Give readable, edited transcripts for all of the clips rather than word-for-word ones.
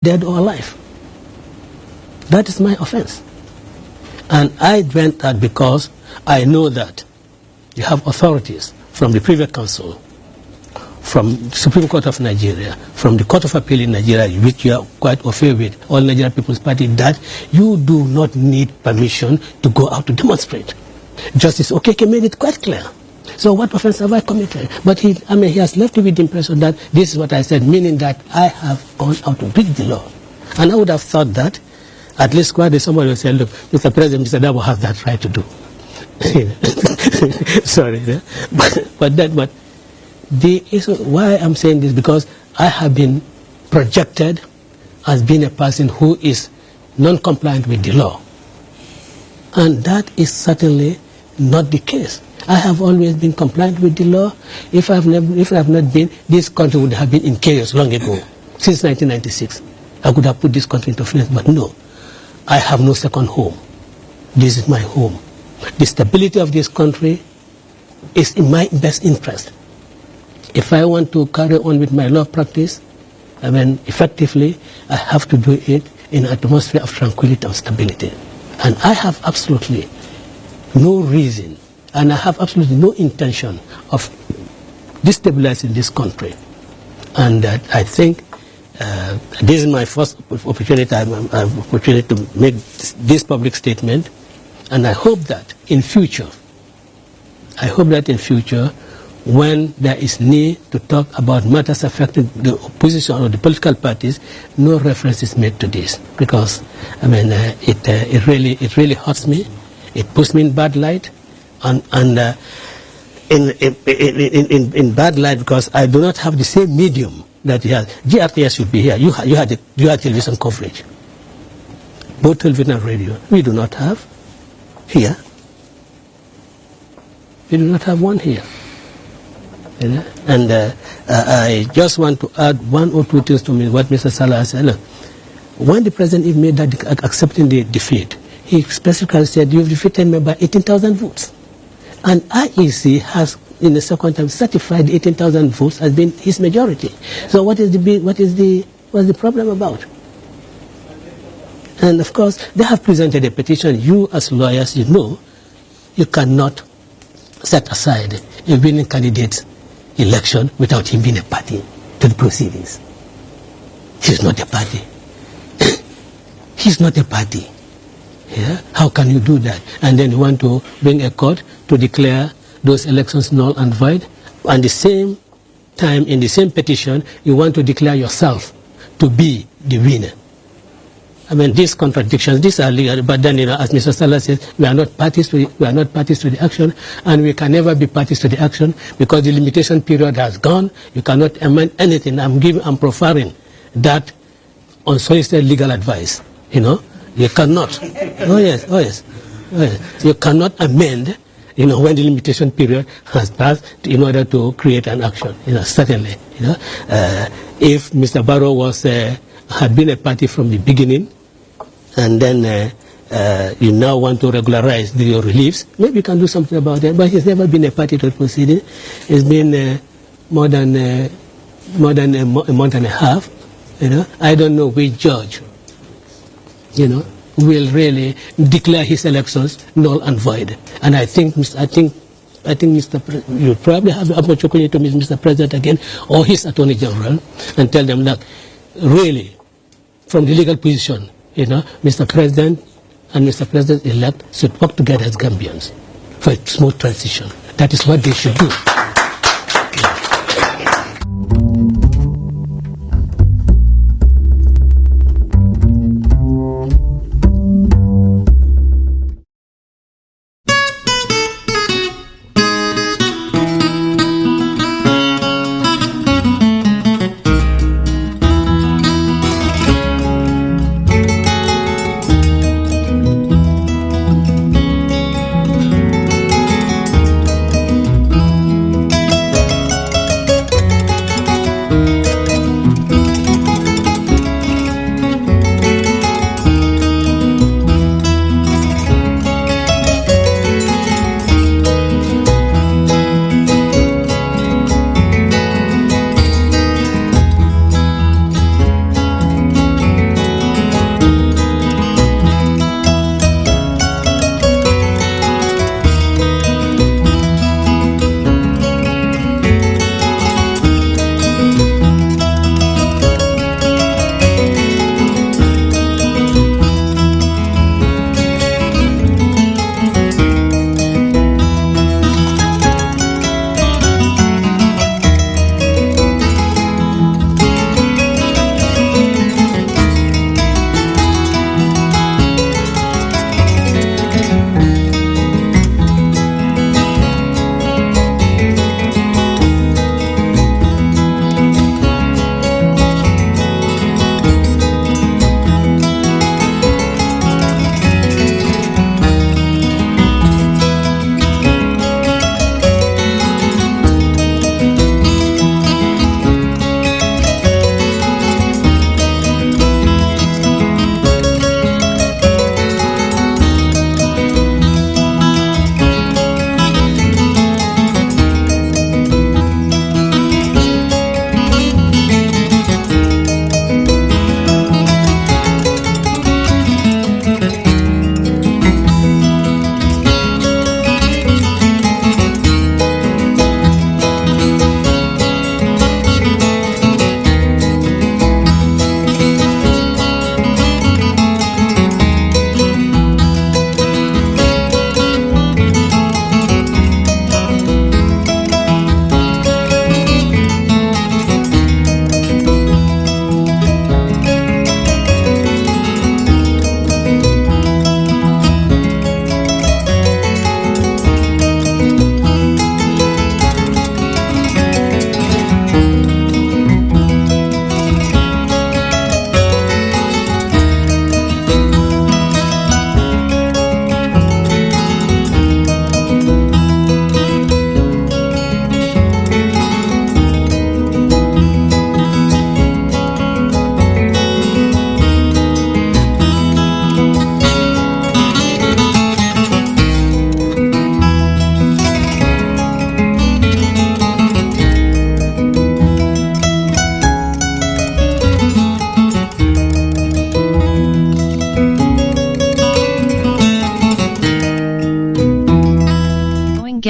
dead or alive. That is my offense. And I went that because I know that you have authorities from the Privy Council, from the Supreme Court of Nigeria, from the Court of Appeal in Nigeria, which you are quite au fait with, All Nigeria People's Party, that you do not need permission to go out to demonstrate. Justice Okeke made it quite clear. So what offense have I committed? But he has left me with the impression that this is what I said, meaning that I have gone out to break the law. And I would have thought that, at least somebody would say, look, Mr. President, Mr. Dabo has that right to do. Sorry. But the issue, why I'm saying this, because I have been projected as being a person who is non-compliant with the law. And that is certainly not the case. I have always been compliant with the law. If I have not been, this country would have been in chaos long ago. Since 1996, I could have put this country into flames, but no. I have no second home. This is my home. The stability of this country is in my best interest. If I want to carry on with my law practice, effectively, I have to do it in an atmosphere of tranquility and stability. And I have absolutely no reason, and I have absolutely no intention of destabilizing this country. And I think this is my first opportunity. I have opportunity to make this public statement, and I hope that in future, when there is need to talk about matters affecting the opposition or the political parties, no reference is made to this, because it really hurts me. It puts me in bad light, and in bad light because I do not have the same medium that he has. GRTS should be here. You had television coverage, both television and radio. We do not have here. We do not have one here. And I just want to add one or two things to what Mr. Salah said. Look, when the president even made that accepting the defeat, he specifically said, you've defeated me by 18,000 votes. And IEC has, in the second time, certified the 18,000 votes as being his majority. So what's the problem about? And of course, they have presented a petition. You as lawyers, you know, you cannot set aside a winning candidate's election without him being a party to the proceedings. He's not a party. He's not a party. Yeah? How can you do that? And then you want to bring a court to declare those elections null and void. And the same time, in the same petition, you want to declare yourself to be the winner. These contradictions, these are legal, but then, as Mr. Salah says, we are not parties to the action, and we can never be parties to the action because the limitation period has gone. You cannot amend anything. I'm proffering that unsolicited legal advice. You cannot. Oh yes. You cannot amend, when the limitation period has passed in order to create an action. Certainly. If Mr. Barrow had been a party from the beginning, and then you now want to regularize your reliefs, maybe you can do something about that. But he's never been a party to the proceeding. It's been more than a month and a half. I don't know which judge, will really declare his elections null and void. And I think Mr. President, you probably have the opportunity to meet Mr. President again or his Attorney General and tell them that really, from the legal position, Mr. President and Mr. President-elect should work together as Gambians for a smooth transition. That is what they should do.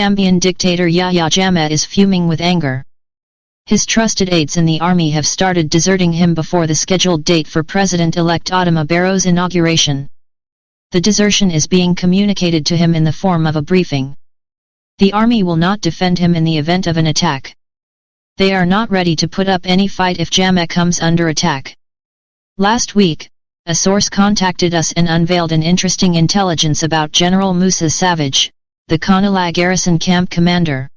Gambian dictator Yahya Jammeh is fuming with anger. His trusted aides in the army have started deserting him before the scheduled date for President-elect Adama Barrow's inauguration. The desertion is being communicated to him in the form of a briefing. The army will not defend him in the event of an attack. They are not ready to put up any fight if Jammeh comes under attack. Last week, a source contacted us and unveiled an interesting intelligence about General Musa Savage, the Konala garrison camp commander.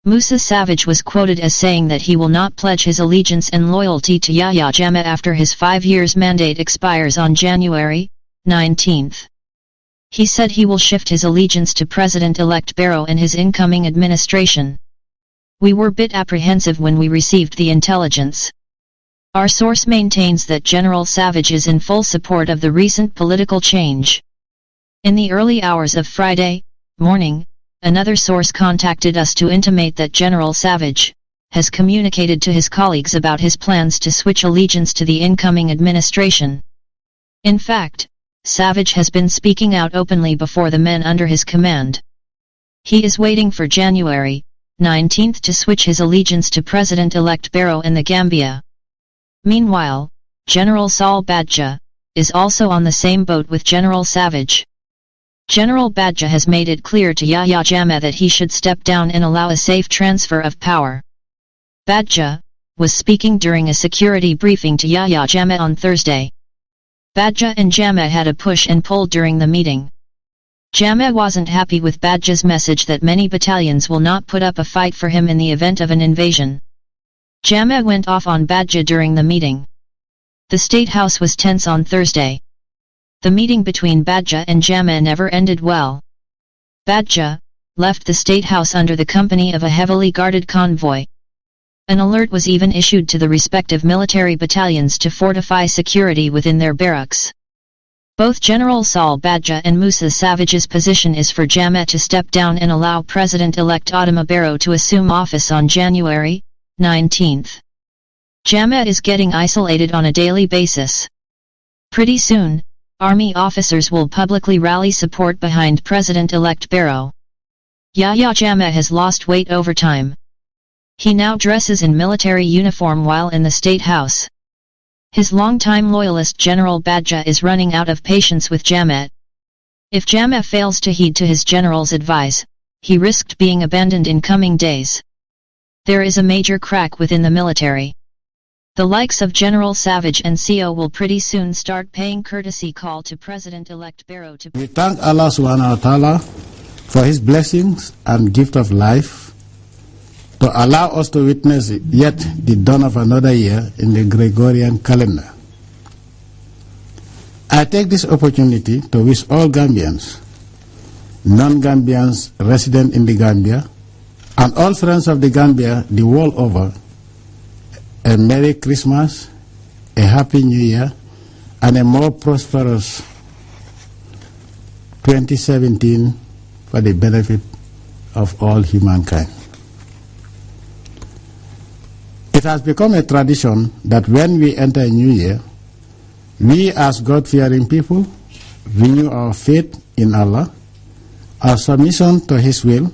Musa Savage was quoted as saying that he will not pledge his allegiance and loyalty to Yahya Jammeh after his 5 years mandate expires on January 19. He said he will shift his allegiance to President-elect Barrow and his incoming administration. We were a bit apprehensive when we received the intelligence. Our source maintains that General Savage is in full support of the recent political change. In the early hours of Friday morning, another source contacted us to intimate that General Savage has communicated to his colleagues about his plans to switch allegiance to the incoming administration. In fact, Savage has been speaking out openly before the men under his command. He is waiting for January 19 to switch his allegiance to President-elect Barrow and the Gambia. Meanwhile, General Saul Badja is also on the same boat with General Savage. General Badja has made it clear to Yahya Jammeh that he should step down and allow a safe transfer of power. Badja was speaking during a security briefing to Yahya Jammeh on Thursday. Badja and Jammeh had a push and pull during the meeting. Jammeh wasn't happy with Badja's message that many battalions will not put up a fight for him in the event of an invasion. Jammeh went off on Badja during the meeting. The State House was tense on Thursday. The meeting between Badja and Jammeh never ended well. Badja left the State House under the company of a heavily guarded convoy. An alert was even issued to the respective military battalions to fortify security within their barracks. Both General Saul Badja and Musa Savage's position is for Jammeh to step down and allow President-elect Adama Barrow to assume office on January 19. Jammeh is getting isolated on a daily basis. Pretty soon, Army officers will publicly rally support behind President-elect Barrow. Yahya Jammeh has lost weight over time. He now dresses in military uniform while in the State House. His longtime loyalist General Badja is running out of patience with Jammeh. If Jammeh fails to heed to his general's advice, he risked being abandoned in coming days. There is a major crack within the military. The likes of General Savage and CO will pretty soon start paying courtesy call to President-elect Barrow to... We thank Allah subhanahu wa ta'ala for his blessings and gift of life to allow us to witness yet the dawn of another year in the Gregorian calendar. I take this opportunity to wish all Gambians, non-Gambians resident in the Gambia, and all friends of the Gambia the world over, a Merry Christmas, a Happy New Year, and a more prosperous 2017 for the benefit of all humankind. It has become a tradition that when we enter a new year, we as God-fearing people renew our faith in Allah, our submission to His will,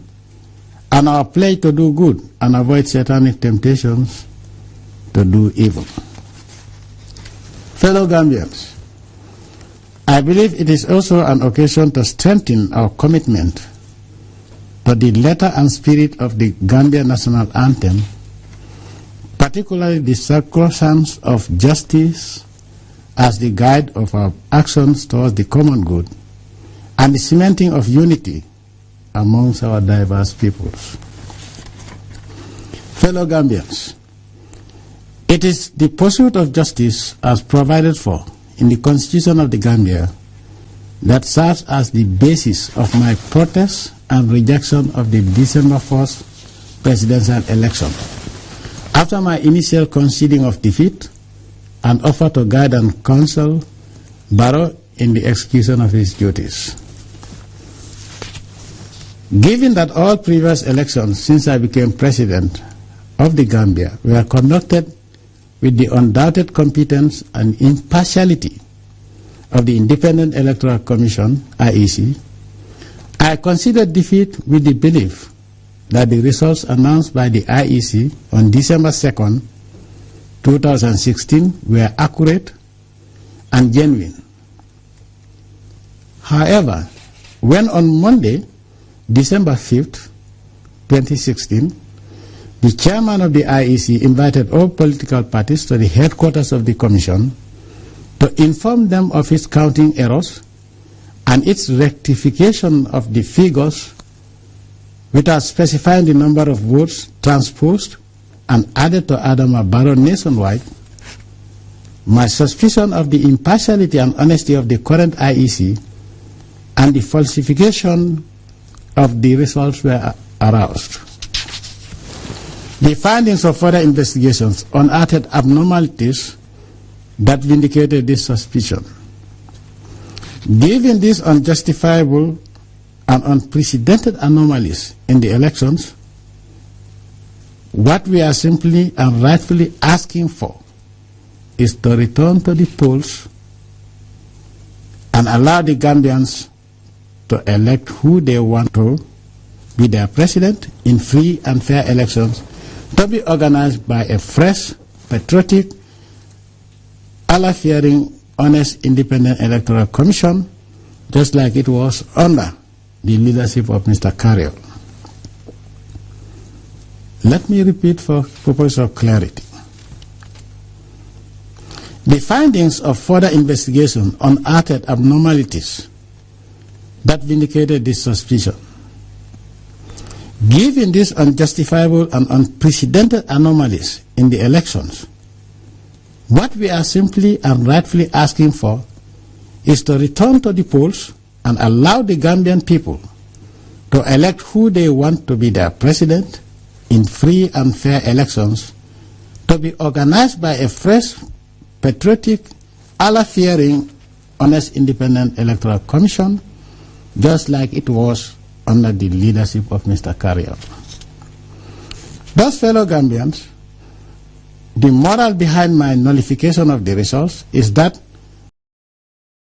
and our pledge to do good and avoid satanic temptations to do evil. Fellow Gambians, I believe it is also an occasion to strengthen our commitment to the letter and spirit of the Gambia National Anthem, particularly the sacrosanct of justice as the guide of our actions towards the common good, and the cementing of unity amongst our diverse peoples. Fellow Gambians, it is the pursuit of justice as provided for in the Constitution of the Gambia that serves as the basis of my protest and rejection of the December 1st presidential election. After my initial conceding of defeat and offer to guide and counsel Barrow in the execution of his duties. Given that all previous elections since I became president of the Gambia were conducted with the undoubted competence and impartiality of the Independent Electoral Commission, IEC, I considered defeat with the belief that the results announced by the IEC on December 2nd, 2016 were accurate and genuine. However, when on Monday, December 5th, 2016, the chairman of the IEC invited all political parties to the headquarters of the Commission to inform them of its counting errors and its rectification of the figures without specifying the number of votes transposed and added to Adama Barrow nationwide, my suspicion of the impartiality and honesty of the current IEC and the falsification of the results were aroused. The findings of further investigations unearthed abnormalities that vindicated this suspicion. Given these unjustifiable and unprecedented anomalies in the elections, what we are simply and rightfully asking for is to return to the polls and allow the Gambians to elect who they want to be their president in free and fair elections, to be organized by a fresh, patriotic, Allah-fearing, honest, independent electoral commission, just like it was under the leadership of Mr. Carrier. Let me repeat for purpose of clarity. The findings of further investigation unearthed abnormalities that vindicated this suspicion. Given these unjustifiable and unprecedented anomalies in the elections, what we are simply and rightfully asking for is to return to the polls and allow the Gambian people to elect who they want to be their president in free and fair elections, to be organized by a fresh, patriotic, Allah-fearing, honest, independent electoral commission, just like it was under the leadership of Mr. Carrier. Thus, fellow Gambians, the moral behind my nullification of the results is that